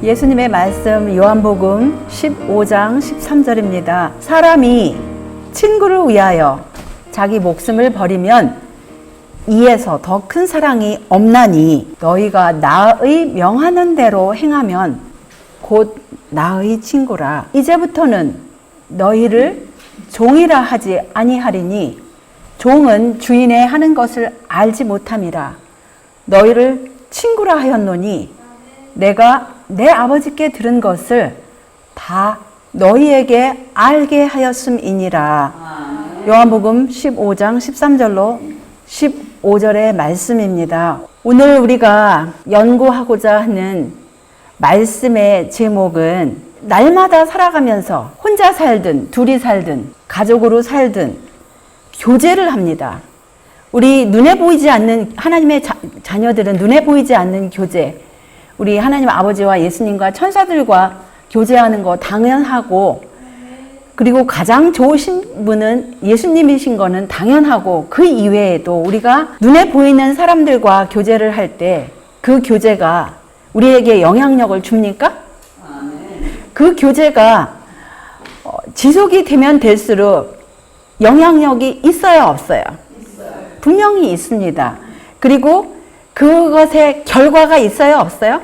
예수님의 말씀 요한복음 15장 13절입니다. 사람이 친구를 위하여 자기 목숨을 버리면 이에서 더 큰 사랑이 없나니 너희가 나의 명하는 대로 행하면 곧 나의 친구라. 이제부터는 너희를 종이라 하지 아니하리니 종은 주인의 하는 것을 알지 못함이라. 너희를 친구라 하였노니 내가 내 아버지께 들은 것을 다 너희에게 알게 하였음이니라. 요한복음 15장 13절로 15절의 말씀입니다. 오늘 우리가 연구하고자 하는 말씀의 제목은 날마다 살아가면서 혼자 살든 둘이 살든 가족으로 살든 교제를 합니다. 우리 눈에 보이지 않는 하나님의 자녀들은 눈에 보이지 않는 교제, 우리 하나님 아버지와 예수님과 천사들과 교제하는 거 당연하고, 그리고 가장 좋으신 분은 예수님이신 거는 당연하고, 그 이외에도 우리가 눈에 보이는 사람들과 교제를 할 때 그 교제가 우리에게 영향력을 줍니까? 그 교제가 지속이 되면 될수록 영향력이 있어요, 없어요? 분명히 있습니다. 그리고 그것의 결과가 있어요, 없어요?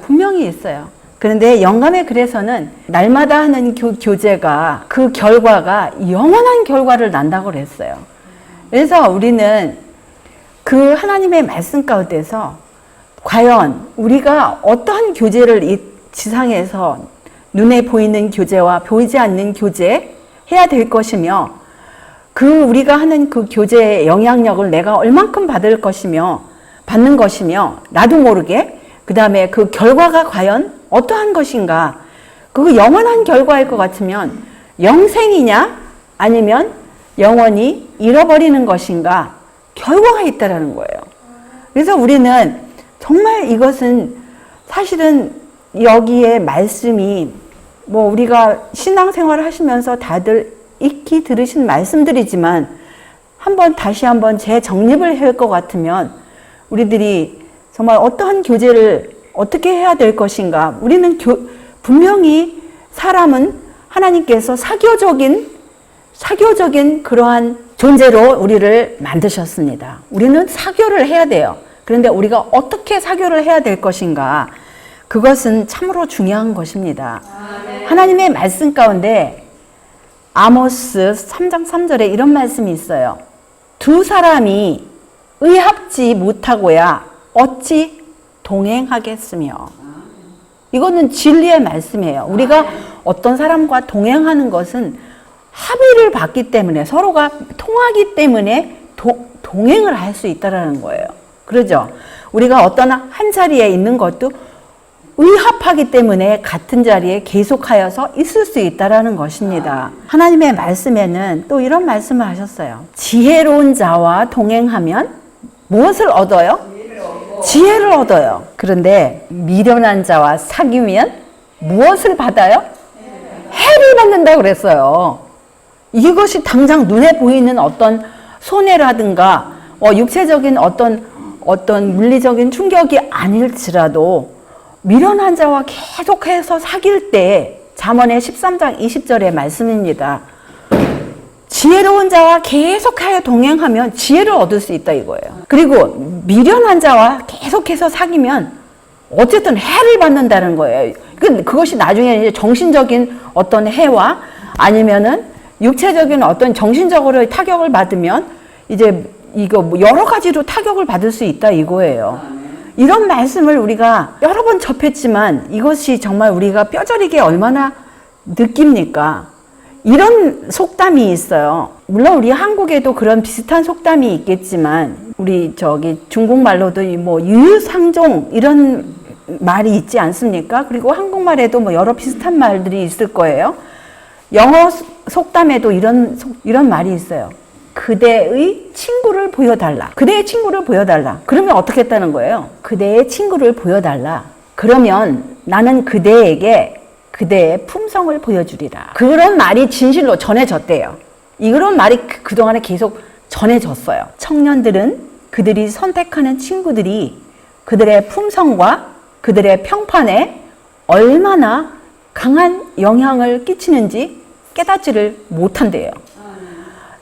분명히 있어요. 그런데 영감의 글에서는 날마다 하는 교제가 그 결과가 영원한 결과를 난다고 그랬어요. 그래서 우리는 그 하나님의 말씀 가운데서 과연 우리가 어떠한 교제를 이 지상에서 눈에 보이는 교제와 보이지 않는 교제 해야 될 것이며, 그 우리가 하는 그 교제의 영향력을 내가 얼만큼 받는 것이며 나도 모르게, 그 다음에 그 결과가 과연 어떠한 것인가, 그 영원한 결과일 것 같으면 영생이냐 아니면 영원히 잃어버리는 것인가, 결과가 있다라는 거예요. 그래서 우리는 정말 이것은 사실은 여기에 말씀이 우리가 신앙생활을 하시면서 다들 익히 들으신 말씀들이지만 다시 한번 재정립을 할 것 같으면 우리들이 정말 어떠한 교제를 어떻게 해야 될 것인가. 우리는 분명히 사람은 하나님께서 사교적인 그러한 존재로 우리를 만드셨습니다. 우리는 사교를 해야 돼요. 그런데 우리가 어떻게 사교를 해야 될 것인가, 그것은 참으로 중요한 것입니다. 하나님의 말씀 가운데 아모스 3장 3절에 이런 말씀이 있어요. 두 사람이 의합지 못하고야 어찌 동행하겠으며. 이거는 진리의 말씀이에요. 우리가 어떤 사람과 동행하는 것은 합의를 받기 때문에, 서로가 통하기 때문에 동행을 할 수 있다는 거예요. 그러죠? 우리가 어떤 한 자리에 있는 것도 의합하기 때문에 같은 자리에 계속하여서 있을 수 있다는 것입니다. 하나님의 말씀에는 또 이런 말씀을 하셨어요. 지혜로운 자와 동행하면 무엇을 얻어요? 지혜를 얻어요. 그런데 미련한 자와 사귀면 무엇을 받아요? 해를 받는다고 그랬어요. 이것이 당장 눈에 보이는 어떤 손해라든가 육체적인 어떤 물리적인 충격이 아닐지라도 미련한 자와 계속해서 사귈 때, 잠언의 13장 20절의 말씀입니다. 지혜로운 자와 계속하여 동행하면 지혜를 얻을 수 있다 이거예요. 그리고 미련한 자와 계속해서 사귀면 어쨌든 해를 받는다는 거예요. 그것이 나중에 이제 정신적인 어떤 해와 아니면은 육체적인 어떤 정신적으로 타격을 받으면 이제 이거 여러 가지로 타격을 받을 수 있다 이거예요. 이런 말씀을 우리가 여러 번 접했지만 이것이 정말 우리가 뼈저리게 얼마나 느낍니까? 이런 속담이 있어요. 물론 우리 한국에도 그런 비슷한 속담이 있겠지만, 우리 중국말로도 유유상종 이런 말이 있지 않습니까? 그리고 한국말에도 여러 비슷한 말들이 있을 거예요. 영어 속담에도 이런 말이 있어요. 그대의 친구를 보여달라. 그대의 친구를 보여달라. 그러면 어떻게 했다는 거예요? 그대의 친구를 보여달라. 그러면 나는 그대에게 그대의 품성을 보여주리라. 그런 말이 진실로 전해졌대요. 이런 말이 그동안에 계속 전해졌어요. 청년들은 그들이 선택하는 친구들이 그들의 품성과 그들의 평판에 얼마나 강한 영향을 끼치는지 깨닫지를 못한대요.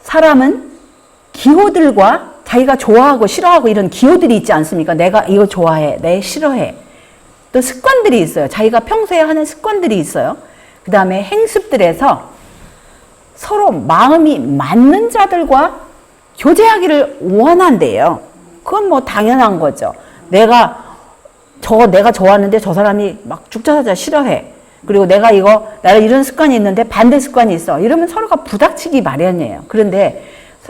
사람은 기호들과 자기가 좋아하고 싫어하고 이런 기호들이 있지 않습니까? 내가 이거 좋아해, 내가 싫어해. 또 습관들이 있어요. 자기가 평소에 하는 습관들이 있어요. 그 다음에 행습들에서 서로 마음이 맞는 자들과 교제하기를 원한대요. 그건 뭐 당연한 거죠. 내가 좋아하는데 저 사람이 막 죽자사자 싫어해. 그리고 내가 이런 습관이 있는데 반대 습관이 있어. 이러면 서로가 부닥치기 마련이에요. 그런데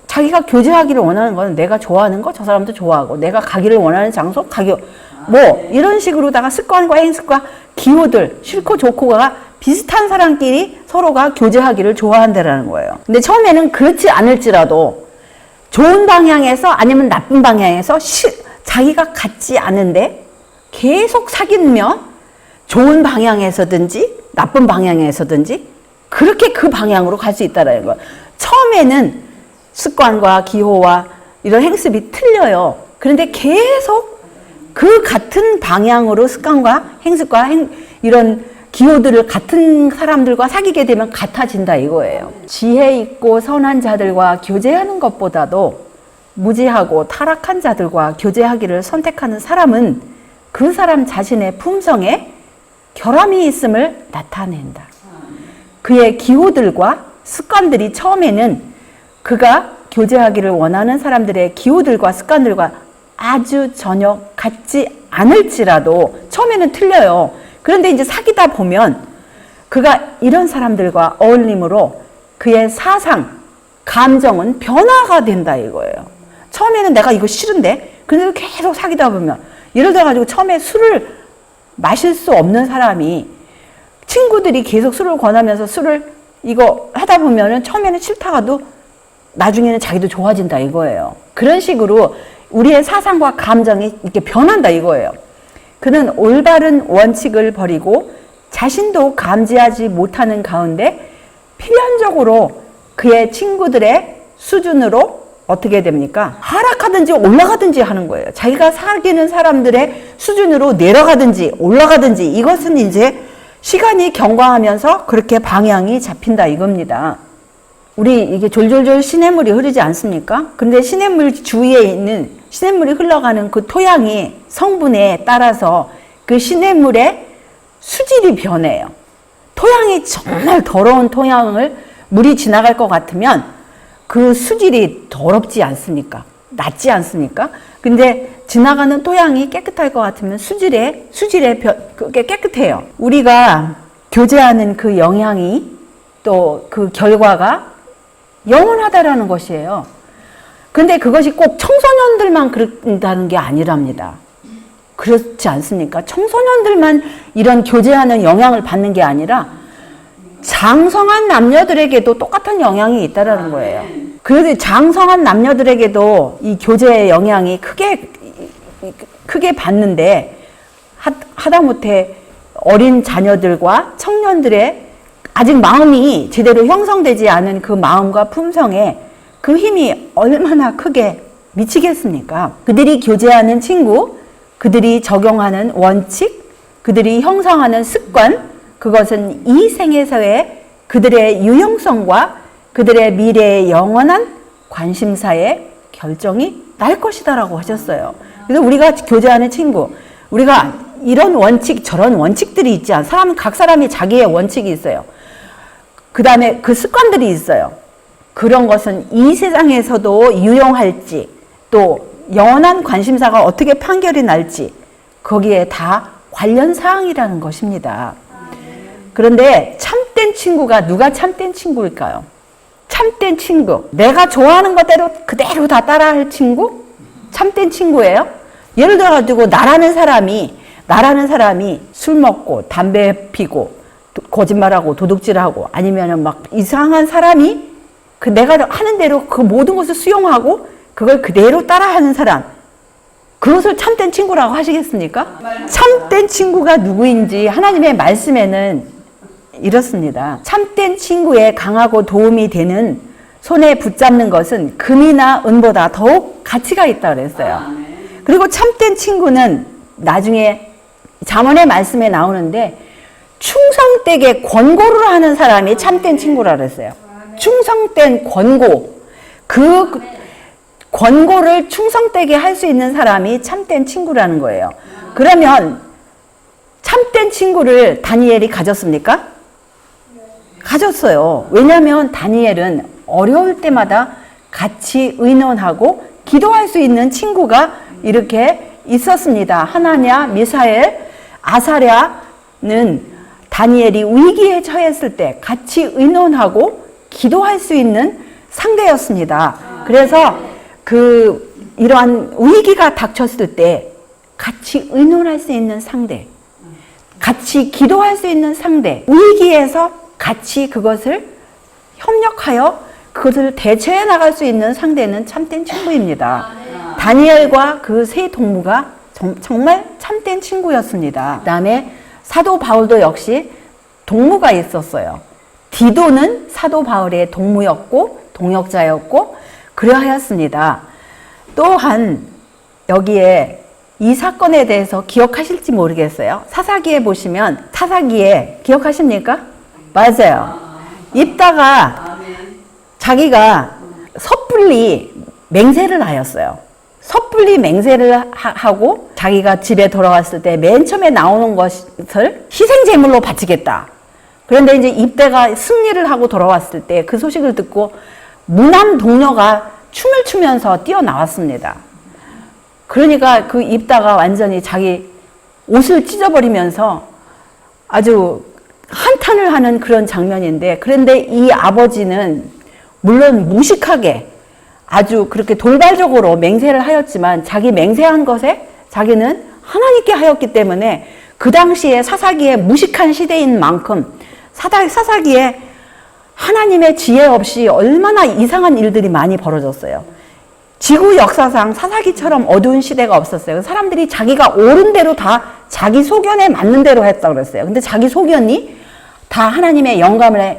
자기가 교제하기를 원하는 건 내가 좋아하는 거 저 사람도 좋아하고, 내가 가기를 원하는 장소 이런 식으로다가 습관과 행습과 기호들, 싫고 좋고가 비슷한 사람끼리 서로가 교제하기를 좋아한다라는 거예요. 근데 처음에는 그렇지 않을지라도 좋은 방향에서 아니면 나쁜 방향에서 자기가 같지 않은데 계속 사귀면 좋은 방향에서든지 나쁜 방향에서든지 그렇게 그 방향으로 갈 수 있다는 거예요. 처음에는 습관과 기호와 이런 행습이 틀려요. 그런데 계속 그 같은 방향으로 습관과 행습과 이런 기호들을 같은 사람들과 사귀게 되면 같아진다 이거예요. 지혜 있고 선한 자들과 교제하는 것보다도 무지하고 타락한 자들과 교제하기를 선택하는 사람은 그 사람 자신의 품성에 결함이 있음을 나타낸다. 그의 기호들과 습관들이 처음에는 그가 교제하기를 원하는 사람들의 기호들과 습관들과 아주 전혀 같지 않을지라도 처음에는 틀려요. 그런데 이제 사귀다 보면 그가 이런 사람들과 어울림으로 그의 사상, 감정은 변화가 된다 이거예요. 처음에는 내가 이거 싫은데, 근데 계속 사귀다 보면 예를 들어가지고 처음에 술을 마실 수 없는 사람이 친구들이 계속 술을 권하면서 술을 이거 하다 보면은 처음에는 싫다가도 나중에는 자기도 좋아진다 이거예요. 그런 식으로 우리의 사상과 감정이 이렇게 변한다 이거예요. 그는 올바른 원칙을 버리고 자신도 감지하지 못하는 가운데 필연적으로 그의 친구들의 수준으로 어떻게 됩니까? 하락하든지 올라가든지 하는 거예요. 자기가 사귀는 사람들의 수준으로 내려가든지 올라가든지, 이것은 이제 시간이 경과하면서 그렇게 방향이 잡힌다 이겁니다. 우리 이게 졸졸졸 시냇물이 흐르지 않습니까? 근데 시냇물 주위에 있는 시냇물이 흘러가는 그 토양이 성분에 따라서 그 시냇물의 수질이 변해요. 토양이 정말 더러운 토양을 물이 지나갈 것 같으면 그 수질이 더럽지 않습니까? 낮지 않습니까? 근데 지나가는 토양이 깨끗할 것 같으면 그게 깨끗해요. 우리가 교제하는 그 영향이 또 그 결과가 영원하다라는 것이에요. 근데 그것이 꼭 청소년들만 그런다는 게 아니랍니다. 그렇지 않습니까? 청소년들만 이런 교제하는 영향을 받는 게 아니라 장성한 남녀들에게도 똑같은 영향이 있다라는 거예요. 그래도 장성한 남녀들에게도 이 교제의 영향이 크게 받는데 하다못해 어린 자녀들과 청년들의 아직 마음이 제대로 형성되지 않은 그 마음과 품성에 그 힘이 얼마나 크게 미치겠습니까? 그들이 교제하는 친구, 그들이 적용하는 원칙, 그들이 형성하는 습관, 그것은 이 생에서의 그들의 유용성과 그들의 미래의 영원한 관심사의 결정이 날 것이다라고 하셨어요. 그래서 우리가 교제하는 친구, 우리가 이런 원칙, 저런 원칙들이 있지 않아요. 각 사람이 자기의 원칙이 있어요. 그 다음에 그 습관들이 있어요. 그런 것은 이 세상에서도 유용할지, 또 영원한 관심사가 어떻게 판결이 날지, 거기에 다 관련 사항이라는 것입니다. 그런데 참된 친구가 누가 참된 친구일까요? 참된 친구, 내가 좋아하는 것대로 그대로 다 따라할 친구? 참된 친구예요? 예를 들어가지고 나라는 사람이 술 먹고 담배 피고 거짓말하고 도둑질하고 아니면은 막 이상한 사람이 그 내가 하는 대로 그 모든 것을 수용하고 그걸 그대로 따라하는 사람, 그것을 참된 친구라고 하시겠습니까? 참된 친구가 누구인지 하나님의 말씀에는 이렇습니다. 참된 친구의 강하고 도움이 되는 손에 붙잡는 것은 금이나 은보다 더욱 가치가 있다고 그랬어요. 그리고 참된 친구는 나중에 잠언의 말씀에 나오는데 충성되게 권고를 하는 사람이 참된 친구라 그랬어요. 충성된 권고. 그 권고를 충성되게 할 수 있는 사람이 참된 친구라는 거예요. 그러면 참된 친구를 다니엘이 가졌습니까? 가졌어요. 왜냐하면 다니엘은 어려울 때마다 같이 의논하고 기도할 수 있는 친구가 이렇게 있었습니다. 하나냐, 미사엘, 아사랴는 다니엘이 위기에 처했을 때 같이 의논하고 기도할 수 있는 상대였습니다. 그래서 이러한 위기가 닥쳤을 때 같이 의논할 수 있는 상대, 같이 기도할 수 있는 상대, 위기에서 같이 그것을 협력하여 그것을 대처해 나갈 수 있는 상대는 참된 친구입니다. 다니엘과 그 세 동무가 정말 참된 친구였습니다. 그 다음에 사도 바울도 역시 동무가 있었어요. 디도는 사도 바울의 동무였고 동역자였고 그러하였습니다. 또한 여기에 이 사건에 대해서 기억하실지 모르겠어요. 사사기에 보시면 사사기에 기억하십니까? 맞아요. 입다가 자기가 섣불리 맹세를 하였어요. 섣불리 맹세를 하고 자기가 집에 돌아왔을 때 맨 처음에 나오는 것을 희생제물로 바치겠다. 그런데 이제 입대가 승리를 하고 돌아왔을 때 그 소식을 듣고 무남 동료가 춤을 추면서 뛰어나왔습니다. 그러니까 그 입다가 완전히 자기 옷을 찢어버리면서 아주 한탄을 하는 그런 장면인데, 그런데 이 아버지는 물론 무식하게 아주 그렇게 돌발적으로 맹세를 하였지만 자기 맹세한 것에 자기는 하나님께 하였기 때문에 그 당시에 사사기에 무식한 시대인 만큼 사사기에 하나님의 지혜 없이 얼마나 이상한 일들이 많이 벌어졌어요. 지구 역사상 사사기처럼 어두운 시대가 없었어요. 사람들이 자기가 옳은 대로 다 자기 소견에 맞는 대로 했다고 그랬어요. 근데 자기 소견이 다 하나님의 영감을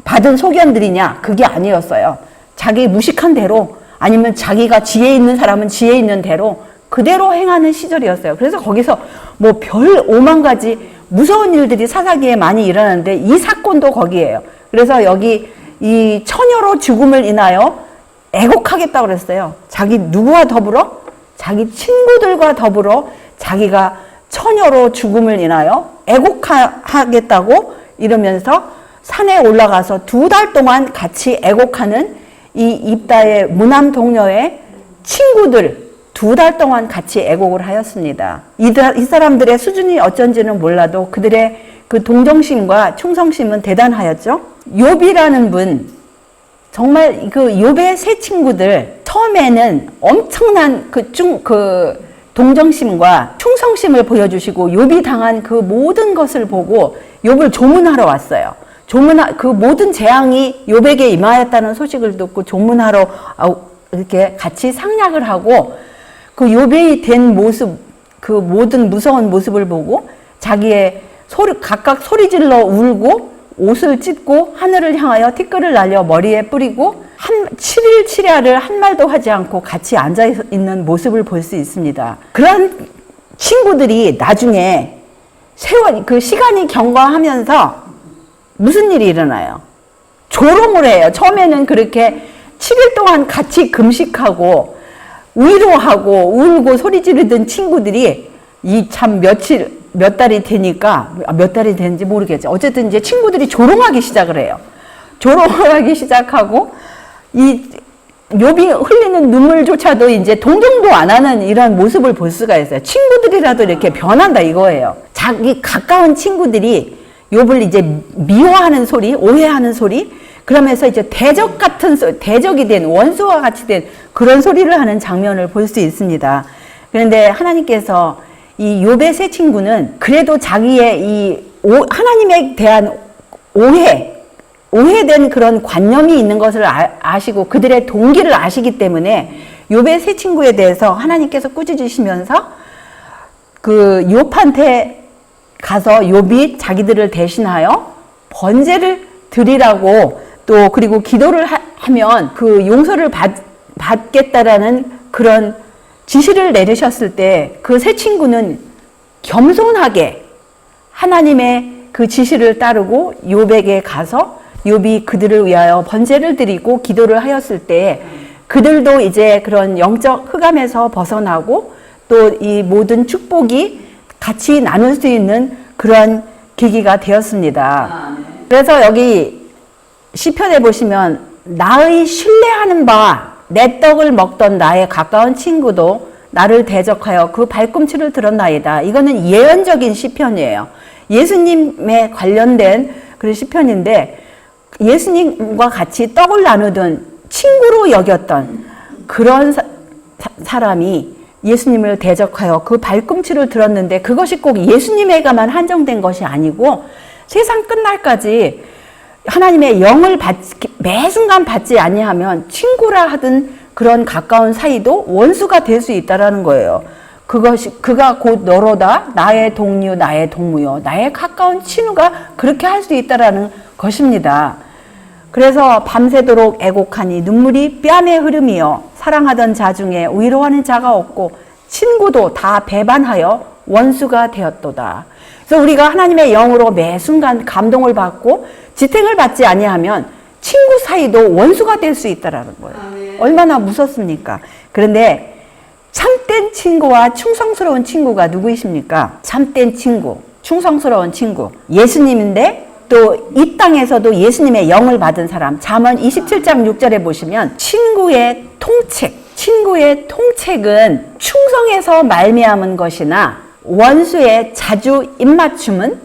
받은 소견들이냐? 그게 아니었어요. 자기 무식한 대로, 아니면 자기가 지혜 있는 사람은 지혜 있는 대로 그대로 행하는 시절이었어요. 그래서 거기서 뭐 별 5만 가지 무서운 일들이 사사기에 많이 일어나는데 이 사건도 거기에요. 그래서 여기 이 처녀로 죽음을 인하여 애곡하겠다고 그랬어요. 자기 누구와 더불어? 자기 친구들과 더불어 자기가 처녀로 죽음을 인하여 애곡하겠다고 이러면서 산에 올라가서 2달 동안 같이 애곡하는 이 입다의 무남 동료의 친구들 2달 동안 같이 애곡을 하였습니다. 이 사람들의 수준이 어쩐지는 몰라도 그들의 그 동정심과 충성심은 대단하였죠. 욥이라는 분, 정말 그 욥의 세 친구들 처음에는 엄청난 그 동정심과 충성심을 보여주시고 욥이 당한 그 모든 것을 보고 욥을 조문하러 왔어요. 그 모든 재앙이 욥에게 임하였다는 소식을 듣고 조문하러 이렇게 같이 상략을 하고 그 욥이 된 모습, 그 모든 무서운 모습을 보고 자기의 각각 소리질러 울고 옷을 찢고 하늘을 향하여 티끌을 날려 머리에 뿌리고 7일 7야를 한 말도 하지 않고 같이 앉아 있는 모습을 볼 수 있습니다. 그런 친구들이 나중에 그 시간이 경과하면서 무슨 일이 일어나요? 조롱을 해요. 처음에는 그렇게 7일 동안 같이 금식하고 위로하고 울고 소리 지르던 친구들이 이 참 몇 달이 되니까, 몇 달이 되는지 모르겠죠. 어쨌든 이제 친구들이 조롱하기 시작을 해요. 조롱하기 시작하고, 이 욥이 흘리는 눈물조차도 이제 동정도 안 하는 이런 모습을 볼 수가 있어요. 친구들이라도 이렇게 변한다 이거예요. 자기 가까운 친구들이 욥을 이제 미워하는 소리, 오해하는 소리, 그러면서 이제 대적이 된 원수와 같이 된 그런 소리를 하는 장면을 볼 수 있습니다. 그런데 하나님께서 이 욥의 세 친구는 그래도 자기의 하나님에 대한 오해된 그런 관념이 있는 것을 아시고 그들의 동기를 아시기 때문에 욥의 세 친구에 대해서 하나님께서 꾸짖으시면서 그 욥한테 가서 욥이 자기들을 대신하여 번제를 드리라고 또 그리고 기도를 하면 그 용서를 받겠다라는 그런 지시를 내리셨을 때 그 세 친구는 겸손하게 하나님의 그 지시를 따르고 욥에게 가서 욥이 그들을 위하여 번제를 드리고 기도를 하였을 때 그들도 이제 그런 영적 흑암에서 벗어나고 또 이 모든 축복이 같이 나눌 수 있는 그러한 계기가 되었습니다. 그래서 여기 시편에 보시면 나의 신뢰하는 바 내 떡을 먹던 나의 가까운 친구도 나를 대적하여 그 발꿈치를 들었나이다. 이거는 예언적인 시편이에요. 예수님에 관련된 그런 시편인데 예수님과 같이 떡을 나누던 친구로 여겼던 그런 사람이 예수님을 대적하여 그 발꿈치를 들었는데 그것이 꼭 예수님에게만 한정된 것이 아니고 세상 끝날까지 하나님의 영을 매 순간 받지 아니하면 친구라 하던 그런 가까운 사이도 원수가 될 수 있다라는 거예요. 그가 곧 너로다 나의 동료 나의 동무요 나의 가까운 친구가 그렇게 할 수 있다라는 것입니다. 그래서 밤새도록 애곡하니 눈물이 뺨에 흐름이여 사랑하던 자 중에 위로하는 자가 없고 친구도 다 배반하여 원수가 되었도다. 그래서 우리가 하나님의 영으로 매 순간 감동을 받고 지탱을 받지 아니하면 친구 사이도 원수가 될 수 있다라는 거예요. 얼마나 무섭습니까? 그런데 참된 친구와 충성스러운 친구가 누구이십니까? 참된 친구, 충성스러운 친구, 예수님인데 또 이 땅에서도 예수님의 영을 받은 사람. 잠언 27장 6절에 보시면 친구의 통책은 충성에서 말미암은 것이나 원수의 자주 입맞춤은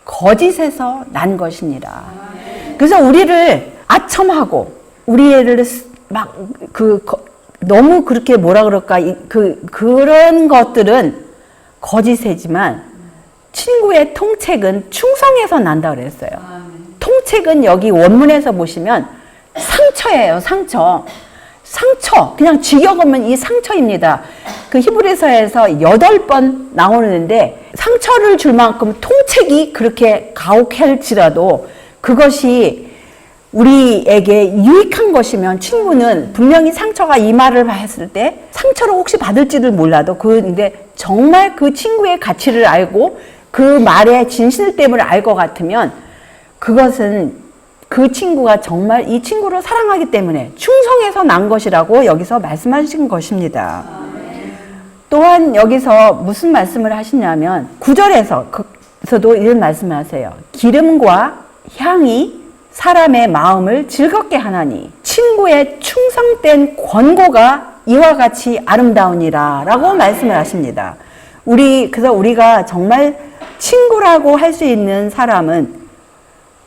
거짓에서 난 것이니라. 그래서 우리를 아첨하고 우리를 막 너무 그렇게 뭐라 그럴까 그런 것들은 거짓이지만 친구의 통책은 충성에서 난다 그랬어요. 통책은 여기 원문에서 보시면 상처예요. 상처 그냥 직역하면 이 상처입니다. 그 히브리서에서 8번 나오는데 상처를 줄 만큼 통책이 그렇게 가혹할지라도 그것이 우리에게 유익한 것이면 친구는 분명히 상처가 이마를 했을 때 상처를 혹시 받을지를 몰라도 근데 정말 그 친구의 가치를 알고 그 말의 진실됨을 알 것 같으면 그것은 그 친구가 정말 이 친구를 사랑하기 때문에 충성해서 난 것이라고 여기서 말씀하신 것입니다. 또한 여기서 무슨 말씀을 하시냐면 9절에서도 이런 말씀을 하세요. 기름과 향이 사람의 마음을 즐겁게 하나니 친구의 충성된 권고가 이와 같이 아름다우니라 라고 말씀을 하십니다. 그래서 우리가 정말 친구라고 할 수 있는 사람은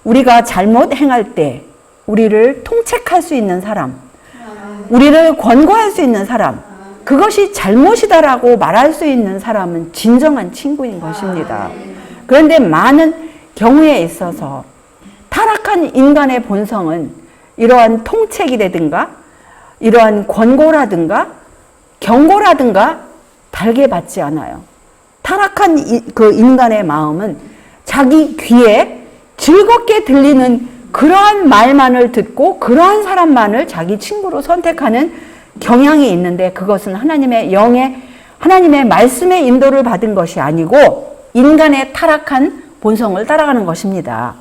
우리가 잘못 행할 때 우리를 통책할 수 있는 사람, 우리를 권고할 수 있는 사람, 그것이 잘못이다라고 말할 수 있는 사람은 진정한 친구인 것입니다. 그런데 많은 경우에 있어서 타락한 인간의 본성은 이러한 통책이라든가 이러한 권고라든가 경고라든가 달게 받지 않아요. 타락한 그 인간의 마음은 자기 귀에 즐겁게 들리는 그러한 말만을 듣고 그러한 사람만을 자기 친구로 선택하는 경향이 있는데 그것은 하나님의 말씀의 인도를 받은 것이 아니고 인간의 타락한 본성을 따라가는 것입니다.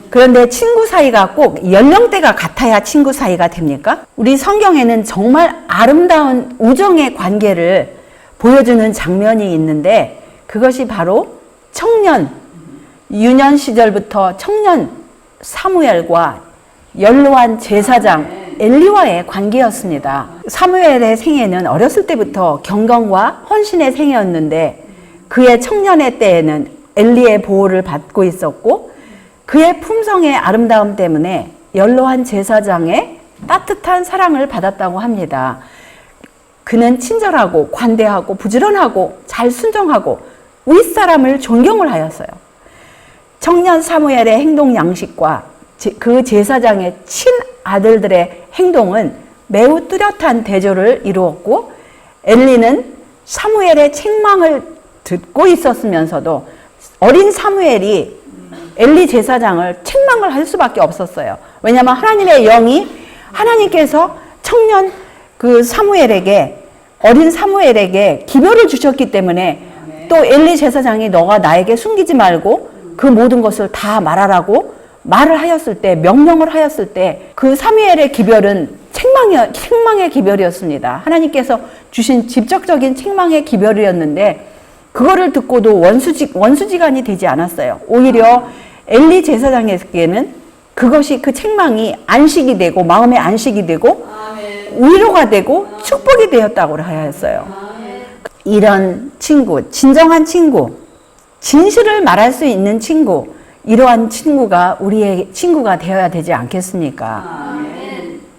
그런데 친구 사이가 꼭 연령대가 같아야 친구 사이가 됩니까? 우리 성경에는 정말 아름다운 우정의 관계를 보여주는 장면이 있는데 그것이 바로 유년 시절부터 청년 사무엘과 연로한 제사장 엘리와의 관계였습니다. 사무엘의 생애는 어렸을 때부터 경건과 헌신의 생애였는데 그의 청년의 때에는 엘리의 보호를 받고 있었고 그의 품성의 아름다움 때문에 연로한 제사장의 따뜻한 사랑을 받았다고 합니다. 그는 친절하고 관대하고 부지런하고 잘 순종하고 윗사람을 존경을 하였어요. 청년 사무엘의 행동 양식과 그 제사장의 친아들들의 행동은 매우 뚜렷한 대조를 이루었고 엘리는 사무엘의 책망을 듣고 있었으면서도 어린 사무엘이 엘리 제사장을 책망을 할 수밖에 없었어요. 왜냐하면 하나님의 영이 하나님께서 청년 어린 사무엘에게 기별을 주셨기 때문에 또 엘리 제사장이 너가 나에게 숨기지 말고 그 모든 것을 다 말하라고 말을 하였을 때, 명령을 하였을 때 그 사무엘의 기별은 책망의 기별이었습니다. 하나님께서 주신 직접적인 책망의 기별이었는데 그거를 듣고도 원수지간이 되지 않았어요. 오히려 엘리 제사장에게는 그것이 그 책망이 안식이 되고 마음의 안식이 되고 위로가 되고 축복이 되었다고 하였어요. 이런 친구, 진정한 친구, 진실을 말할 수 있는 친구, 이러한 친구가 우리의 친구가 되어야 되지 않겠습니까?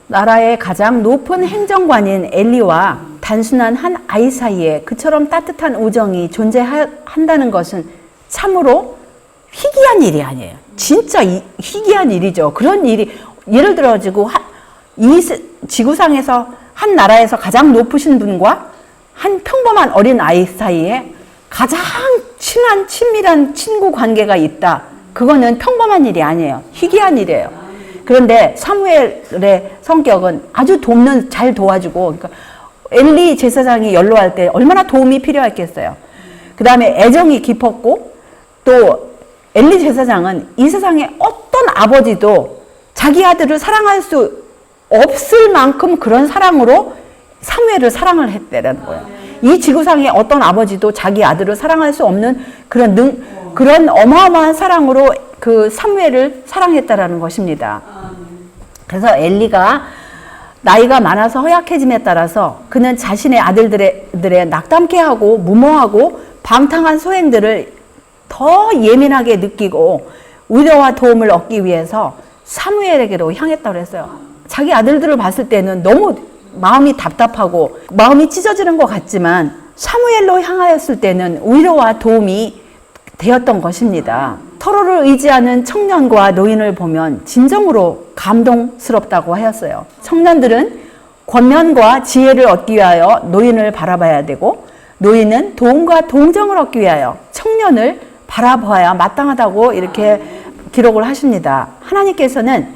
나라의 가장 높은 행정관인 엘리와 단순한 한 아이 사이에 그처럼 따뜻한 우정이 존재한다는 것은 참으로 희귀한 일이 아니에요. 진짜 희귀한 일이죠. 그런 일이 예를 들어가지고 이 지구상에서 한 나라에서 가장 높으신 분과 한 평범한 어린 아이 사이에 가장 친밀한 친구 관계가 있다. 그거는 평범한 일이 아니에요. 희귀한 일이에요. 그런데 사무엘의 성격은 아주 잘 도와주고, 그러니까 엘리 제사장이 연로할 때 얼마나 도움이 필요했겠어요. 그 다음에 애정이 깊었고, 또 엘리 제사장은 이 세상에 어떤 아버지도 자기 아들을 사랑할 수 없을 만큼 그런 사랑으로 사무엘을 사랑을 했다는 거예요. 이 지구상에 어떤 아버지도 자기 아들을 사랑할 수 없는 그런 어마어마한 사랑으로 그 사무엘을 사랑했다라는 것입니다. 그래서 엘리가 나이가 많아서 허약해짐에 따라서 그는 자신의 아들들의 낙담케 하고 무모하고 방탕한 소행들을 더 예민하게 느끼고 위로와 도움을 얻기 위해서 사무엘에게로 향했다고 했어요. 자기 아들들을 봤을 때는 너무 마음이 답답하고 마음이 찢어지는 것 같지만 사무엘로 향하였을 때는 위로와 도움이 되었던 것입니다. 서로를 의지하는 청년과 노인을 보면 진정으로 감동스럽다고 하였어요. 청년들은 권면과 지혜를 얻기 위하여 노인을 바라봐야 되고 노인은 도움과 동정을 얻기 위하여 청년을 바라봐야 마땅하다고 이렇게 기록을 하십니다. 하나님께서는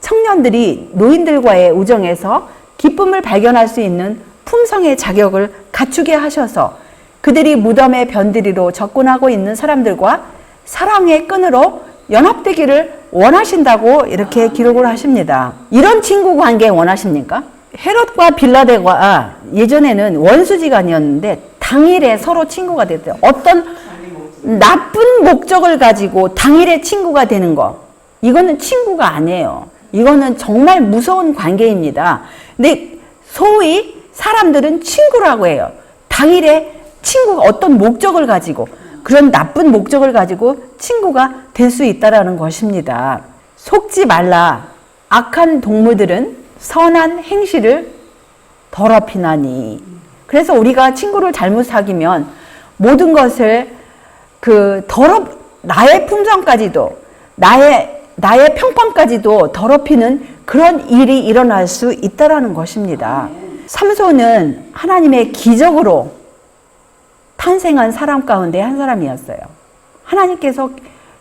청년들이 노인들과의 우정에서 기쁨을 발견할 수 있는 품성의 자격을 갖추게 하셔서 그들이 무덤의 변두리로 접근하고 있는 사람들과 사랑의 끈으로 연합되기를 원하신다고 이렇게 기록을 하십니다. 이런 친구 관계 원하십니까? 헤롯과 빌라데가 예전에는 원수지간이었는데 당일에 서로 친구가 됐어요. 어떤 나쁜 목적을 가지고 당일에 친구가 되는 거, 이거는 친구가 아니에요. 이거는 정말 무서운 관계입니다. 근데 소위 사람들은 친구라고 해요. 당일에 친구가 어떤 목적을 가지고 그런 나쁜 목적을 가지고 친구가 될 수 있다는 것입니다. 속지 말라. 악한 동무들은 선한 행실을 더럽히나니. 그래서 우리가 친구를 잘못 사귀면 모든 것을 나의 품성까지도 나의 평판까지도 더럽히는 그런 일이 일어날 수 있다라는 것입니다. 삼손은 하나님의 기적으로 탄생한 사람 가운데 한 사람이었어요. 하나님께서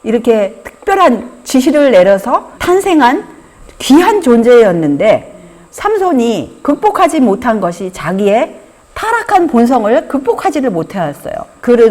이렇게 특별한 지시를 내려서 탄생한 귀한 존재였는데 삼손이 극복하지 못한 것이 자기의 타락한 본성을 극복하지를 못하였어요.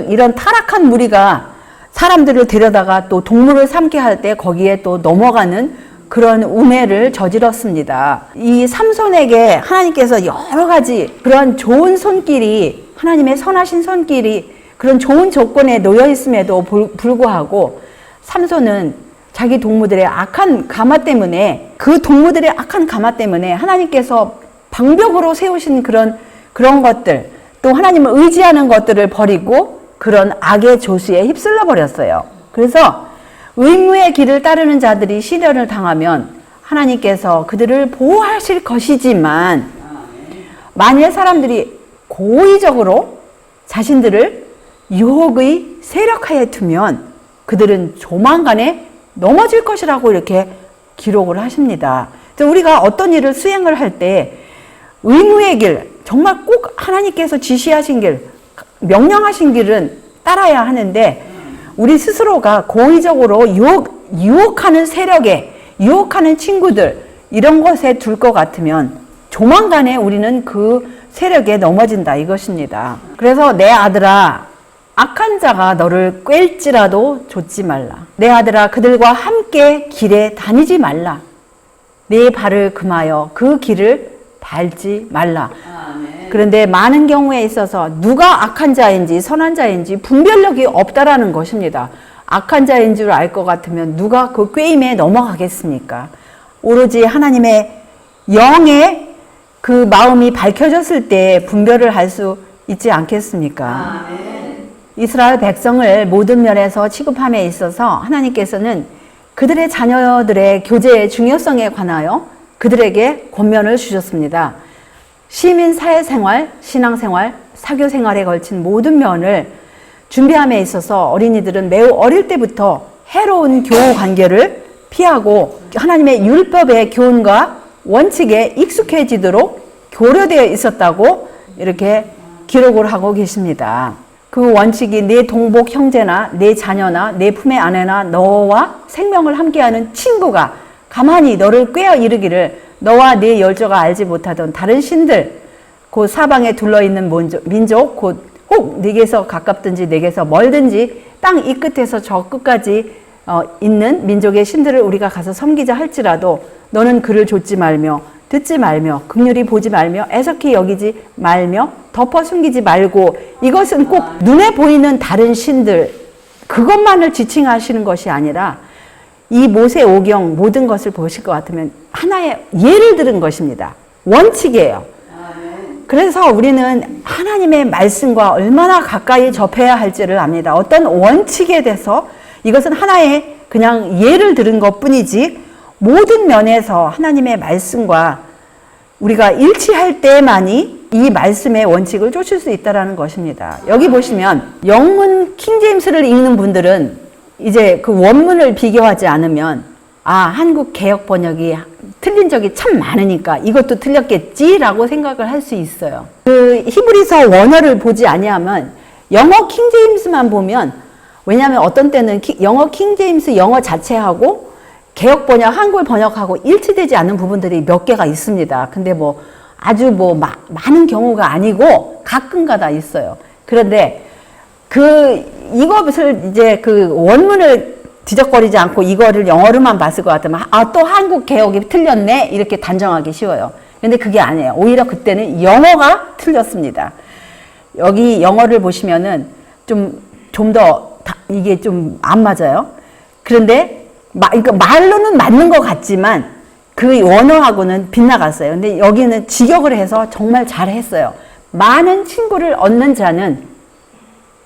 이런 타락한 무리가 사람들을 데려다가 또 동물을 삼게 할 때 거기에 또 넘어가는 그런 우매를 저질렀습니다. 이 삼손에게 하나님께서 여러 가지 그런 좋은 손길이, 하나님의 선하신 손길이 그런 좋은 조건에 놓여 있음에도 불구하고 삼손은 자기 동무들의 악한 가마 때문에, 그 동무들의 악한 가마 때문에 하나님께서 방벽으로 세우신 그런 것들, 또 하나님을 의지하는 것들을 버리고 그런 악의 조수에 휩쓸려 버렸어요. 그래서 의무의 길을 따르는 자들이 시련을 당하면 하나님께서 그들을 보호하실 것이지만, 만일 사람들이 고의적으로 자신들을 유혹의 세력하에 두면 그들은 조만간에 넘어질 것이라고 이렇게 기록을 하십니다. 우리가 어떤 일을 수행을 할 때 의무의 길, 정말 꼭 하나님께서 지시하신 길, 명령하신 길은 따라야 하는데 우리 스스로가 고의적으로 유혹하는 세력에, 유혹하는 친구들, 이런 것에 둘 것 같으면 조만간에 우리는 그 세력에 넘어진다 이것입니다. 그래서 내 아들아, 악한 자가 너를 꿰일지라도 좇지 말라. 내 아들아 그들과 함께 길에 다니지 말라. 내 발을 금하여 그 길을 밟지 말라. 아멘. 그런데 많은 경우에 있어서 누가 악한 자인지 선한 자인지 분별력이 없다라는 것입니다. 악한 자인 줄 알 것 같으면 누가 그 꾀임에 넘어가겠습니까? 오로지 하나님의 영의 그 마음이 밝혀졌을 때 분별을 할 수 있지 않겠습니까? 아멘. 이스라엘 백성을 모든 면에서 취급함에 있어서 하나님께서는 그들의 자녀들의 교제의 중요성에 관하여 그들에게 권면을 주셨습니다. 시민 사회생활, 신앙생활, 사교생활에 걸친 모든 면을 준비함에 있어서 어린이들은 매우 어릴 때부터 해로운 교우 관계를 피하고 하나님의 율법의 교훈과 원칙에 익숙해지도록 교류되어 있었다고 이렇게 기록을 하고 계십니다. 그 원칙이 내 동복 형제나 내 자녀나 내 품의 아내나 너와 생명을 함께하는 친구가 가만히 너를 꿰어 이르기를 너와 네 열조가 알지 못하던 다른 신들 곧 사방에 둘러있는 민족 곧 혹 네게서 가깝든지 네게서 멀든지 땅 이 끝에서 저 끝까지 있는 민족의 신들을 우리가 가서 섬기자 할지라도 너는 그를 좇지 말며 듣지 말며 긍휼히 보지 말며 애석히 여기지 말며 덮어 숨기지 말고 이것은 꼭 눈에 보이는 다른 신들 그것만을 지칭하시는 것이 아니라 이 모세오경 모든 것을 보실 것 같으면 하나의 예를 들은 것입니다. 원칙이에요. 그래서 우리는 하나님의 말씀과 얼마나 가까이 접해야 할지를 압니다. 어떤 원칙에 대해서 이것은 하나의 그냥 예를 들은 것 뿐이지 모든 면에서 하나님의 말씀과 우리가 일치할 때만이 이 말씀의 원칙을 쫓을 수 있다는 것입니다. 여기 보시면 영문 킹제임스를 읽는 분들은 이제 그 원문을 비교하지 않으면 한국 개역 번역이 틀린 적이 참 많으니까 이것도 틀렸겠지라고 생각을 할 수 있어요. 그 히브리서 원어를 보지 아니하면 영어 킹제임스만 보면 왜냐하면 어떤 때는 영어 킹제임스 영어 자체하고 개역 번역, 한글 번역하고 일치되지 않는 부분들이 몇 개가 있습니다. 근데 아주 많은 경우가 아니고 가끔가다 있어요. 그런데 이것을 이제 그 원문을 뒤적거리지 않고 이거를 영어로만 봤을 것 같으면 또 한국 개역이 틀렸네 이렇게 단정하기 쉬워요. 근데 그게 아니에요. 오히려 그때는 영어가 틀렸습니다. 여기 영어를 보시면은 좀 더 이게 좀 안 맞아요. 그런데 말로는 맞는 것 같지만 그 원어하고는 빗나갔어요. 근데 여기는 직역을 해서 정말 잘했어요. 많은 친구를 얻는 자는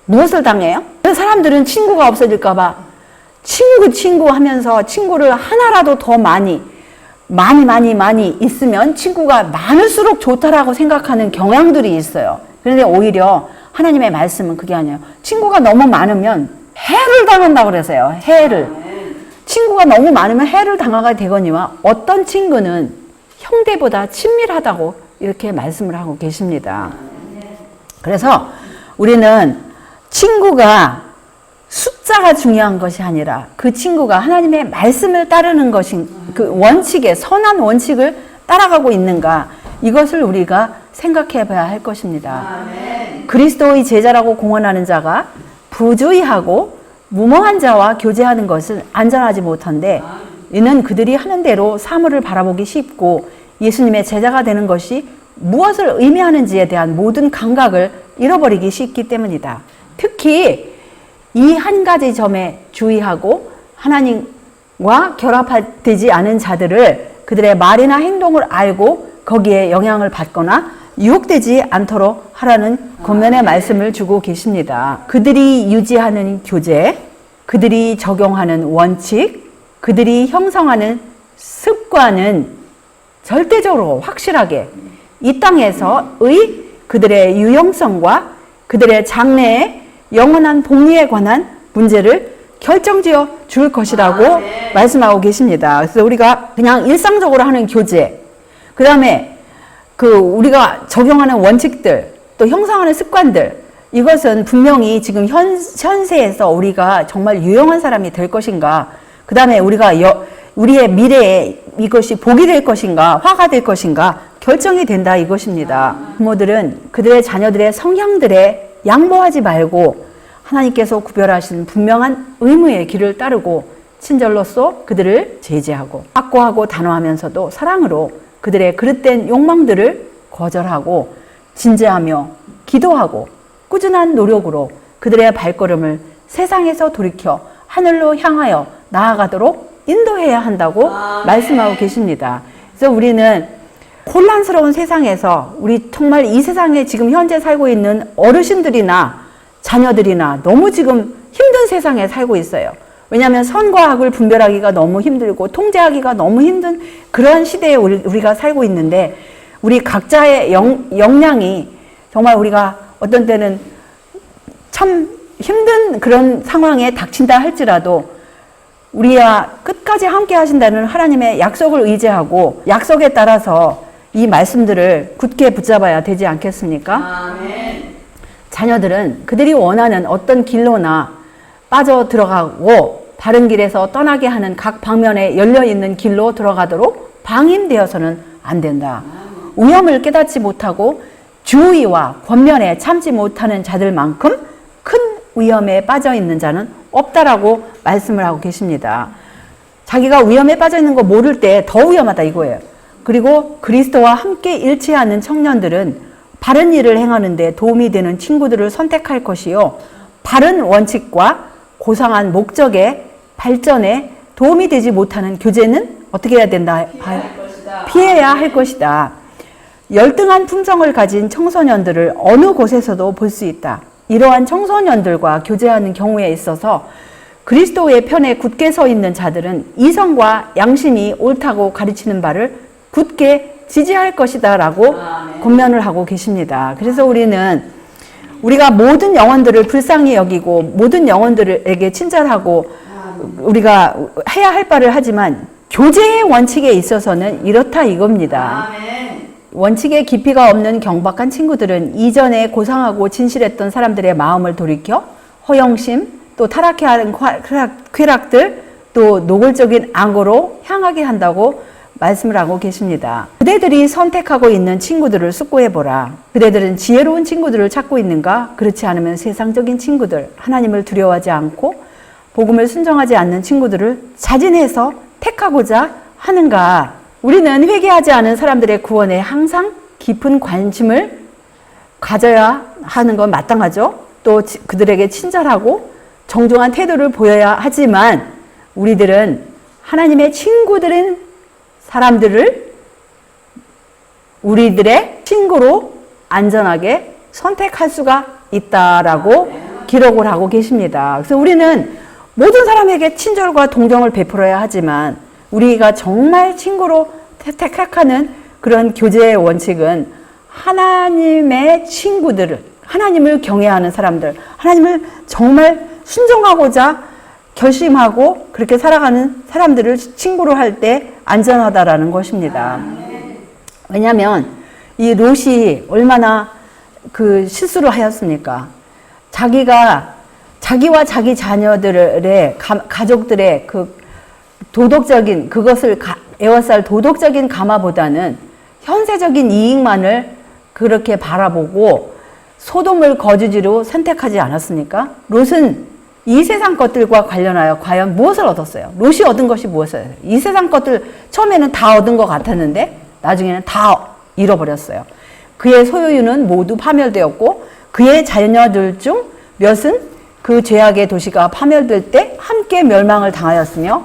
무엇을 당해요? 사람들은 친구가 없어질까 봐 친구 하면서 친구를 하나라도 더 많이 있으면 친구가 많을수록 좋다라고 생각하는 경향들이 있어요. 그런데 오히려 하나님의 말씀은 그게 아니에요. 친구가 너무 많으면 해를 당한다고 그러세요. 해를. 친구가 너무 많으면 해를 당하게 되거니와 어떤 친구는 형제보다 친밀하다고 이렇게 말씀을 하고 계십니다. 그래서 우리는 친구가 숫자가 중요한 것이 아니라 그 친구가 하나님의 말씀을 따르는 것인 그 원칙에 선한 원칙을 따라가고 있는가 이것을 우리가 생각해 봐야 할 것입니다. 그리스도의 제자라고 공언하는 자가 부주의하고 무모한 자와 교제하는 것은 안전하지 못한데 이는 그들이 하는 대로 사물을 바라보기 쉽고 예수님의 제자가 되는 것이 무엇을 의미하는지에 대한 모든 감각을 잃어버리기 쉽기 때문이다. 특히 이 한 가지 점에 주의하고 하나님과 결합되지 않은 자들을 그들의 말이나 행동을 알고 거기에 영향을 받거나 유혹되지 않도록 하라는 권면의 말씀을 주고 계십니다. 그들이 유지하는 교제, 그들이 적용하는 원칙, 그들이 형성하는 습관은 절대적으로 확실하게 이 땅에서의 그들의 유용성과 그들의 장래의 영원한 복리에 관한 문제를 결정지어 줄 것이라고 말씀하고 계십니다. 그래서 우리가 그냥 일상적으로 하는 교제, 그 다음에 우리가 적용하는 원칙들, 또 형성하는 습관들, 이것은 분명히 지금 현세에서 우리가 정말 유용한 사람이 될 것인가, 그 다음에 우리의 미래에 이것이 복이 될 것인가, 화가 될 것인가, 결정이 된다 이것입니다. 부모들은 그들의 자녀들의 성향들에 양보하지 말고 하나님께서 구별하신 분명한 의무의 길을 따르고 친절로서 그들을 제지하고 확고하고 단호하면서도 사랑으로 그들의 그릇된 욕망들을 거절하고 진지하며 기도하고 꾸준한 노력으로 그들의 발걸음을 세상에서 돌이켜 하늘로 향하여 나아가도록 인도해야 한다고 말씀하고 계십니다. 그래서 우리는 혼란스러운 세상에서 우리 정말 이 세상에 지금 현재 살고 있는 어르신들이나 자녀들이나 너무 지금 힘든 세상에 살고 있어요. 왜냐하면 선과 악을 분별하기가 너무 힘들고 통제하기가 너무 힘든 그러한 시대에 우리가 살고 있는데 우리 각자의 역량이 정말 우리가 어떤 때는 참 힘든 그런 상황에 닥친다 할지라도 우리와 끝까지 함께 하신다는 하나님의 약속을 의지하고 약속에 따라서 이 말씀들을 굳게 붙잡아야 되지 않겠습니까? 아멘. 자녀들은 그들이 원하는 어떤 길로나 빠져 들어가고 바른 길에서 떠나게 하는 각 방면에 열려있는 길로 들어가도록 방임되어서는 안 된다. 위험을 깨닫지 못하고 주의와 권면에 참지 못하는 자들만큼 큰 위험에 빠져 있는 자는 없다라고 말씀을 하고 계십니다. 자기가 위험에 빠져 있는 거 모를 때 더 위험하다 이거예요. 그리고 그리스도와 함께 일치하는 청년들은 바른 일을 행하는데 도움이 되는 친구들을 선택할 것이요. 바른 원칙과 고상한 목적의 발전에 도움이 되지 못하는 교제는 어떻게 해야 된다? 피해야 할 것이다. 열등한 품성을 가진 청소년들을 어느 곳에서도 볼 수 있다. 이러한 청소년들과 교제하는 경우에 있어서 그리스도의 편에 굳게 서 있는 자들은 이성과 양심이 옳다고 가르치는 바를 굳게 지지할 것이다 라고 권면을 하고 계십니다. 그래서 우리가 모든 영혼들을 불쌍히 여기고 모든 영혼들에게 친절하고 우리가 해야 할 바를 하지만 교제의 원칙에 있어서는 이렇다 이겁니다. 원칙의 깊이가 없는 경박한 친구들은 이전에 고상하고 진실했던 사람들의 마음을 돌이켜 허영심 또 타락해하는 쾌락들 또 노골적인 악으로 향하게 한다고 말씀을 하고 계십니다. 그대들이 선택하고 있는 친구들을 숙고해보라. 그대들은 지혜로운 친구들을 찾고 있는가? 그렇지 않으면 세상적인 친구들, 하나님을 두려워하지 않고 복음을 순종하지 않는 친구들을 자진해서 택하고자 하는가? 우리는 회개하지 않은 사람들의 구원에 항상 깊은 관심을 가져야 하는 건 마땅하죠. 또 그들에게 친절하고 정중한 태도를 보여야 하지만 우리들은 하나님의 친구들인 사람들을 우리들의 친구로 안전하게 선택할 수가 있다라고 기록을 하고 계십니다. 그래서 우리는 모든 사람에게 친절과 동정을 베풀어야 하지만 우리가 정말 친구로 택하는 그런 교제의 원칙은 하나님의 친구들을, 하나님을 경외하는 사람들, 하나님을 정말 순종하고자 결심하고 그렇게 살아가는 사람들을 친구로 할 때 안전하다라는 것입니다. 왜냐하면 이 롯이 얼마나 그 실수를 하였습니까? 자기와 자기 자녀들의 가족들의 그 도덕적인 그것을 에워쌀 도덕적인 감화보다는 현세적인 이익만을 그렇게 바라보고 소돔을 거주지로 선택하지 않았습니까? 롯은 이 세상 것들과 관련하여 과연 무엇을 얻었어요? 롯이 얻은 것이 무엇이었어요? 이 세상 것들 처음에는 다 얻은 것 같았는데 나중에는 다 잃어버렸어요. 그의 소유는 모두 파멸되었고 그의 자녀들 중 몇은 그 죄악의 도시가 파멸될 때 함께 멸망을 당하였으며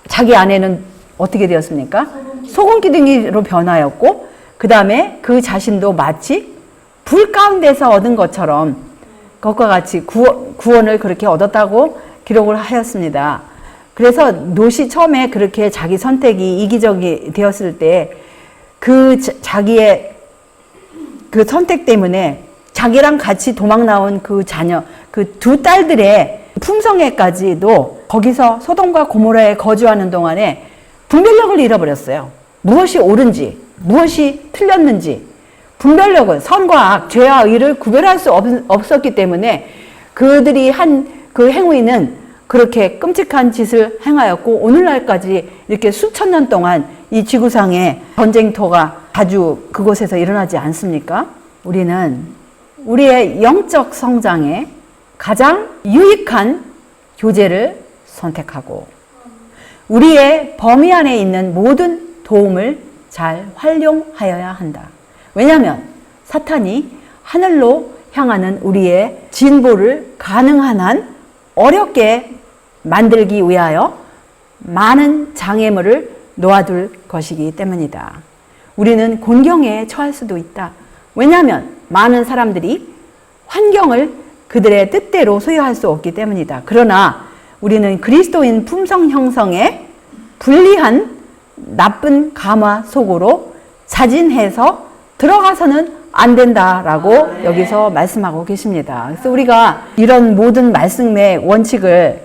자기 아내는 어떻게 되었습니까? 소금기둥이로 변하였고 그 다음에 그 자신도 마치 불 가운데서 얻은 것처럼 그것과 같이 구원을 그렇게 얻었다고 기록을 하였습니다. 그래서 롯이 처음에 그렇게 자기 선택이 이기적이 되었을 때 그 자기의 그 선택 때문에 자기랑 같이 도망 나온 그 자녀, 그 두 딸들의 품성에까지도 거기서 소돔과 고모라에 거주하는 동안에 분별력을 잃어버렸어요. 무엇이 옳은지, 무엇이 틀렸는지, 분별력은 선과 악, 죄와 의를 구별할 수 없었기 때문에 그들이 한 그 행위는 그렇게 끔찍한 짓을 행하였고 오늘날까지 이렇게 수천 년 동안 이 지구상에 전쟁터가 자주 그곳에서 일어나지 않습니까? 우리는 우리의 영적 성장에 가장 유익한 교재를 선택하고 우리의 범위 안에 있는 모든 도움을 잘 활용하여야 한다. 왜냐하면 사탄이 하늘로 향하는 우리의 진보를 가능한 한 어렵게 만들기 위하여 많은 장애물을 놓아둘 것이기 때문이다. 우리는 곤경에 처할 수도 있다. 왜냐하면 많은 사람들이 환경을 그들의 뜻대로 소유할 수 없기 때문이다. 그러나 우리는 그리스도인 품성 형성에 불리한 나쁜 감화 속으로 자진해서 들어가서는 안 된다라고 여기서 말씀하고 계십니다. 그래서 우리가 이런 모든 말씀의 원칙을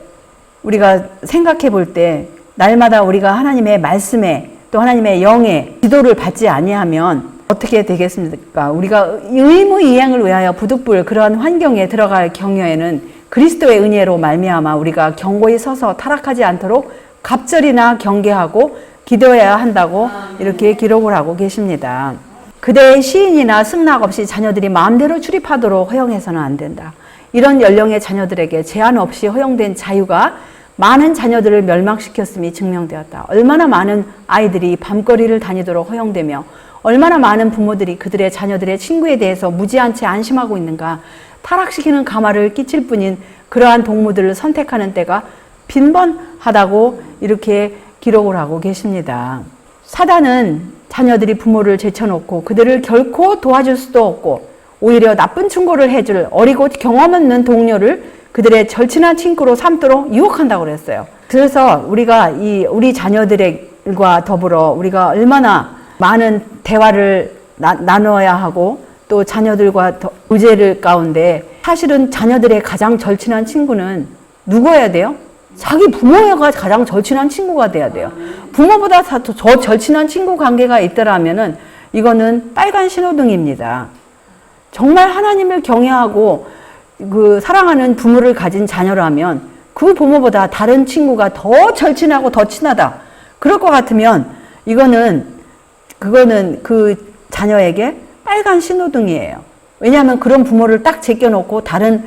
우리가 생각해 볼 때 날마다 우리가 하나님의 말씀에 또 하나님의 영의 지도를 받지 아니하면 어떻게 되겠습니까? 우리가 의무이행을 위하여 부득불 그러한 환경에 들어갈 경우에는 그리스도의 은혜로 말미암아 우리가 견고히 서서 타락하지 않도록 갑절이나 경계하고 기도해야 한다고 이렇게 기록을 하고 계십니다. 그대의 시인이나 승낙 없이 자녀들이 마음대로 출입하도록 허용해서는 안 된다. 이런 연령의 자녀들에게 제한 없이 허용된 자유가 많은 자녀들을 멸망시켰음이 증명되었다. 얼마나 많은 아이들이 밤거리를 다니도록 허용되며 얼마나 많은 부모들이 그들의 자녀들의 친구에 대해서 무지한 채 안심하고 있는가. 타락시키는 감화를 끼칠 뿐인 그러한 동무들을 선택하는 때가 빈번하다고 이렇게 기록을 하고 계십니다. 사단은 자녀들이 부모를 제쳐놓고 그들을 결코 도와줄 수도 없고 오히려 나쁜 충고를 해줄 어리고 경험 없는 동료를 그들의 절친한 친구로 삼도록 유혹한다고 그랬어요. 그래서 우리가 우리 자녀들과 더불어 우리가 얼마나 많은 대화를 나눠야 하고 또 자녀들과 교제를 가운데 사실은 자녀들의 가장 절친한 친구는 누구여야 돼요? 자기 부모가 가장 절친한 친구가 돼야 돼요. 부모보다 더 절친한 친구 관계가 있더라면은 이거는 빨간 신호등입니다. 정말 하나님을 경외하고 그 사랑하는 부모를 가진 자녀라면 그 부모보다 다른 친구가 더 절친하고 더 친하다. 그럴 것 같으면 그거는 그 자녀에게 빨간 신호등이에요. 왜냐하면 그런 부모를 딱 제껴놓고 다른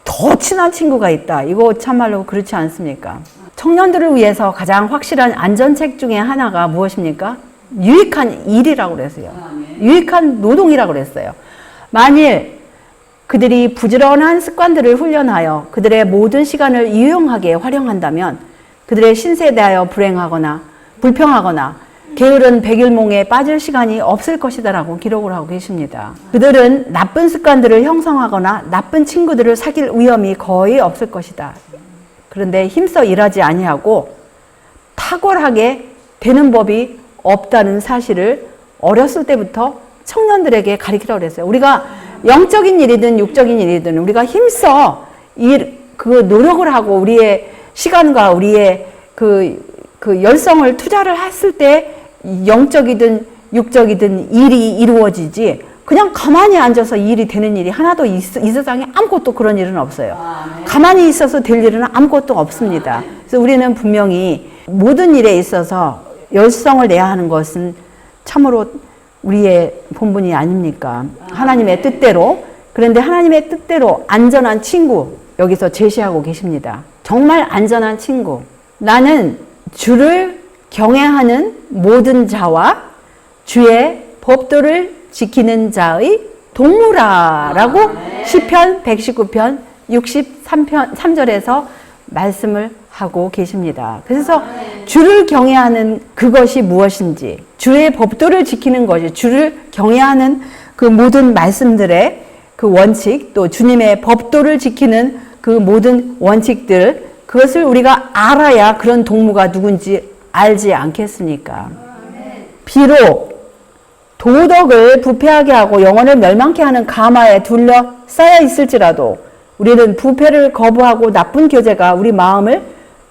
더 친한 친구가 있다. 이거 참말로 그렇지 않습니까? 청년들을 위해서 가장 확실한 안전책 중에 하나가 무엇입니까? 유익한 일이라고 그랬어요. 유익한 노동이라고 그랬어요. 만일 그들이 부지런한 습관들을 훈련하여 그들의 모든 시간을 유용하게 활용한다면 그들의 신세에 대하여 불행하거나 불평하거나 게으른 백일몽에 빠질 시간이 없을 것이다 라고 기록을 하고 계십니다. 그들은 나쁜 습관들을 형성하거나 나쁜 친구들을 사귈 위험이 거의 없을 것이다. 그런데 힘써 일하지 아니하고 탁월하게 되는 법이 없다는 사실을 어렸을 때부터 청년들에게 가르치라고 그랬어요. 우리가 영적인 일이든 육적인 일이든 우리가 힘써 노력을 하고 우리의 시간과 우리의 그 열성을 투자를 했을 때 영적이든 육적이든 일이 이루어지지 그냥 가만히 앉아서 일이 되는 일이 하나도 이 세상에 아무것도 그런 일은 없어요. 가만히 있어서 될 일은 아무것도 없습니다. 그래서 우리는 분명히 모든 일에 있어서 열성을 내야 하는 것은 참으로 우리의 본분이 아닙니까? 하나님의 뜻대로. 그런데 하나님의 뜻대로 안전한 친구 여기서 제시하고 계십니다. 정말 안전한 친구. 나는 주를 경외하는 모든 자와 주의 법도를 지키는 자의 동무라라고 시편 119편 63절에서 말씀을 하고 계십니다. 그래서 주를 경외하는 그것이 무엇인지, 주의 법도를 지키는 것이, 주를 경외하는 그 모든 말씀들의 그 원칙, 또 주님의 법도를 지키는 그 모든 원칙들, 그것을 우리가 알아야 그런 동무가 누군지 알지 않겠습니까? 비록 도덕을 부패하게 하고 영혼을 멸망케 하는 가마에 둘러싸여 있을지라도 우리는 부패를 거부하고 나쁜 교제가 우리 마음을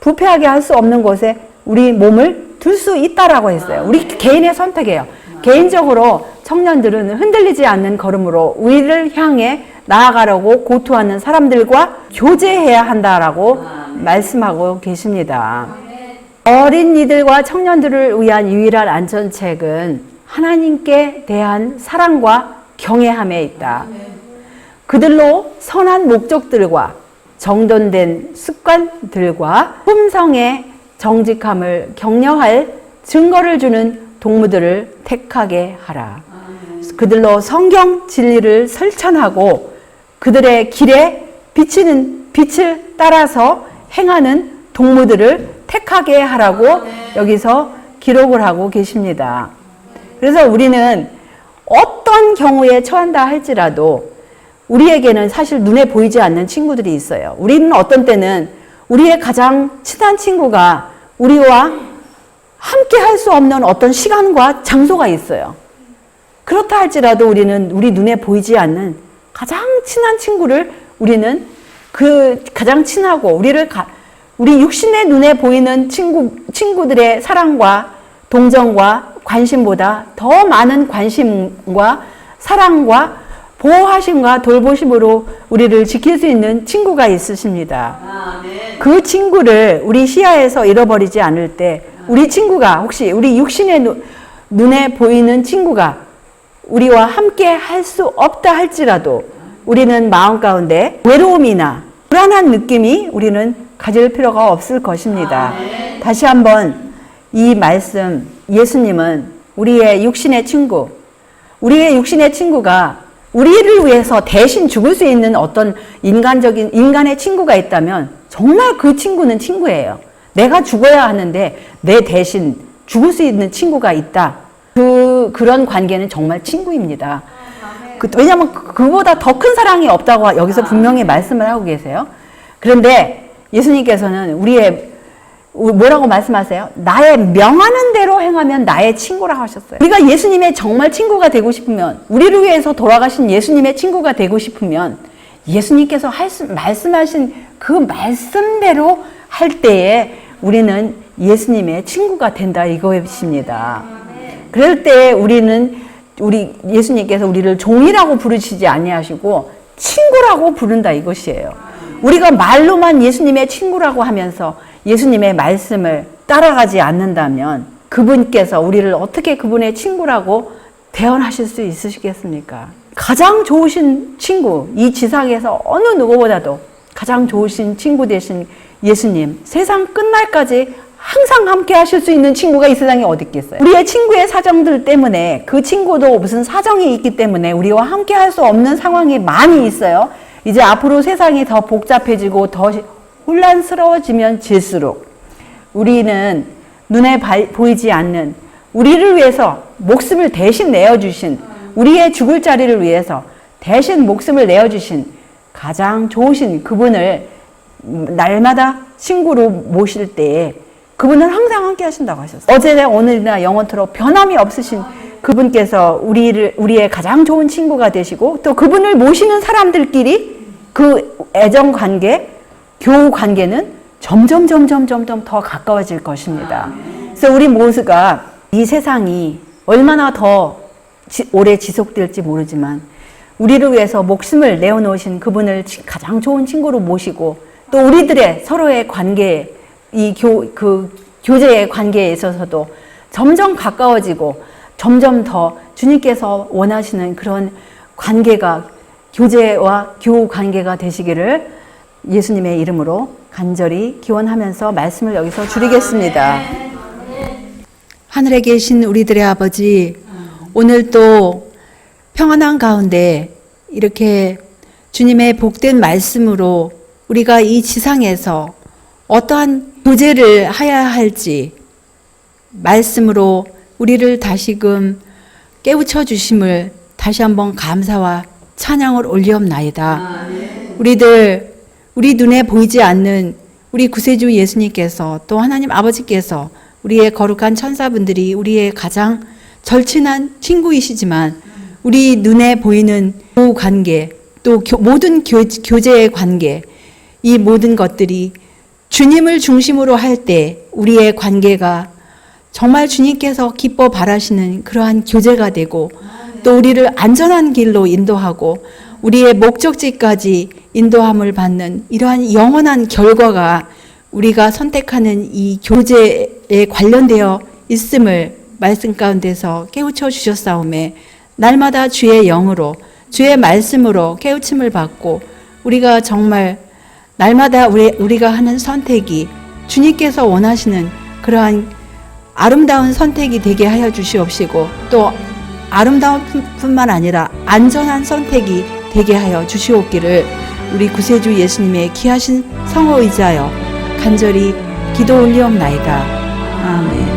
부패하게 할 수 없는 곳에 우리 몸을 둘 수 있다라고 했어요. 우리 개인의 선택이에요. 개인적으로 청년들은 흔들리지 않는 걸음으로 위를 향해 나아가려고 고투하는 사람들과 교제해야 한다라고 말씀하고 계십니다. 어린이들과 청년들을 위한 유일한 안전책은 하나님께 대한 사랑과 경외함에 있다. 그들로 선한 목적들과 정돈된 습관들과 품성의 정직함을 격려할 증거를 주는 동무들을 택하게 하라. 그들로 성경 진리를 설찬하고 그들의 길에 비치는 빛을 따라서 행하는 동무들을 택하게 하라고 여기서 기록을 하고 계십니다. 그래서 우리는 어떤 경우에 처한다 할지라도 우리에게는 사실 눈에 보이지 않는 친구들이 있어요. 우리는 어떤 때는 우리의 가장 친한 친구가 우리와 함께 할 수 없는 어떤 시간과 장소가 있어요. 그렇다 할지라도 우리는 우리 눈에 보이지 않는 가장 친한 친구를 우리는 그 가장 친하고 우리 육신의 눈에 보이는 친구들의 사랑과 동정과 관심보다 더 많은 관심과 사랑과 보호하심과 돌보심으로 우리를 지킬 수 있는 친구가 있으십니다. 그 친구를 우리 시야에서 잃어버리지 않을 때 우리 친구가 혹시 우리 육신의 눈에 보이는 친구가 우리와 함께 할 수 없다 할지라도 우리는 마음 가운데 외로움이나 불안한 느낌이 우리는 가질 필요가 없을 것입니다. 다시 한번 이 말씀, 예수님은 우리의 육신의 친구, 우리의 육신의 친구가 우리를 위해서 대신 죽을 수 있는 어떤 인간의 친구가 있다면 정말 그 친구는 친구예요. 내가 죽어야 하는데 내 대신 죽을 수 있는 친구가 있다. 그런 관계는 정말 친구입니다. 왜냐하면 그보다 더 큰 사랑이 없다고 여기서 분명히 말씀을 하고 계세요. 그런데 예수님께서는 뭐라고 말씀하세요? 나의 명하는 대로 행하면 나의 친구라고 하셨어요. 우리가 예수님의 정말 친구가 되고 싶으면, 우리를 위해서 돌아가신 예수님의 친구가 되고 싶으면 예수님께서 말씀하신 그 말씀대로 할 때에 우리는 예수님의 친구가 된다 이것입니다. 그럴 때 우리 예수님께서 우리를 종이라고 부르시지 아니하시고 친구라고 부른다 이것이에요. 우리가 말로만 예수님의 친구라고 하면서 예수님의 말씀을 따라가지 않는다면 그분께서 우리를 어떻게 그분의 친구라고 대언하실 수 있으시겠습니까? 가장 좋으신 친구, 이 지상에서 어느 누구보다도 가장 좋으신 친구 되신 예수님, 세상 끝날까지 항상 함께 하실 수 있는 친구가 이 세상에 어디 있겠어요? 우리의 친구의 사정들 때문에 그 친구도 무슨 사정이 있기 때문에 우리와 함께 할 수 없는 상황이 많이 있어요. 이제 앞으로 세상이 더 복잡해지고 더 혼란스러워지면 질수록 우리는 눈에 보이지 않는 우리를 위해서 목숨을 대신 내어주신 우리의 죽을 자리를 위해서 대신 목숨을 내어주신 가장 좋으신 그분을 날마다 친구로 모실 때에 그분은 항상 함께 하신다고 하셨어요. 어제나 오늘이나 영원토록 변함이 없으신 그분께서 우리의 가장 좋은 친구가 되시고 또 그분을 모시는 사람들끼리 그 애정 관계, 교우 관계는 점점 더 가까워질 것입니다. 그래서 우리 모두가 이 세상이 얼마나 더 오래 지속될지 모르지만 우리를 위해서 목숨을 내어놓으신 그분을 가장 좋은 친구로 모시고 또 우리들의 서로의 관계, 교제의 관계에 있어서도 점점 가까워지고 점점 더 주님께서 원하시는 그런 관계가 교제와 교우 관계가 되시기를 예수님의 이름으로 간절히 기원하면서 말씀을 여기서 줄이겠습니다. 하늘에 계신 우리들의 아버지, 오늘 또 평안한 가운데 이렇게 주님의 복된 말씀으로 우리가 이 지상에서 어떠한 교제를 해야 할지 말씀으로 우리를 다시금 깨우쳐 주심을 다시 한번 감사와 찬양을 올리옵나이다. 우리 눈에 보이지 않는 우리 구세주 예수님께서 또 하나님 아버지께서 우리의 거룩한 천사분들이 우리의 가장 절친한 친구이시지만 우리 눈에 보이는 교우 관계 또 모든 교제의 관계 이 모든 것들이 주님을 중심으로 할 때 우리의 관계가 정말 주님께서 기뻐 바라시는 그러한 교제가 되고 또 우리를 안전한 길로 인도하고 우리의 목적지까지 인도함을 받는 이러한 영원한 결과가 우리가 선택하는 이 교제에 관련되어 있음을 말씀 가운데서 깨우쳐 주셨사오매 날마다 주의 영으로 주의 말씀으로 깨우침을 받고 우리가 정말 날마다 우리가 하는 선택이 주님께서 원하시는 그러한 아름다운 선택이 되게 하여 주시옵시고, 또 아름다운 뿐만 아니라 안전한 선택이 되게 하여 주시옵기를 우리 구세주 예수님의 귀하신 성호 의지하여 간절히 기도 올리옵나이다. 아멘.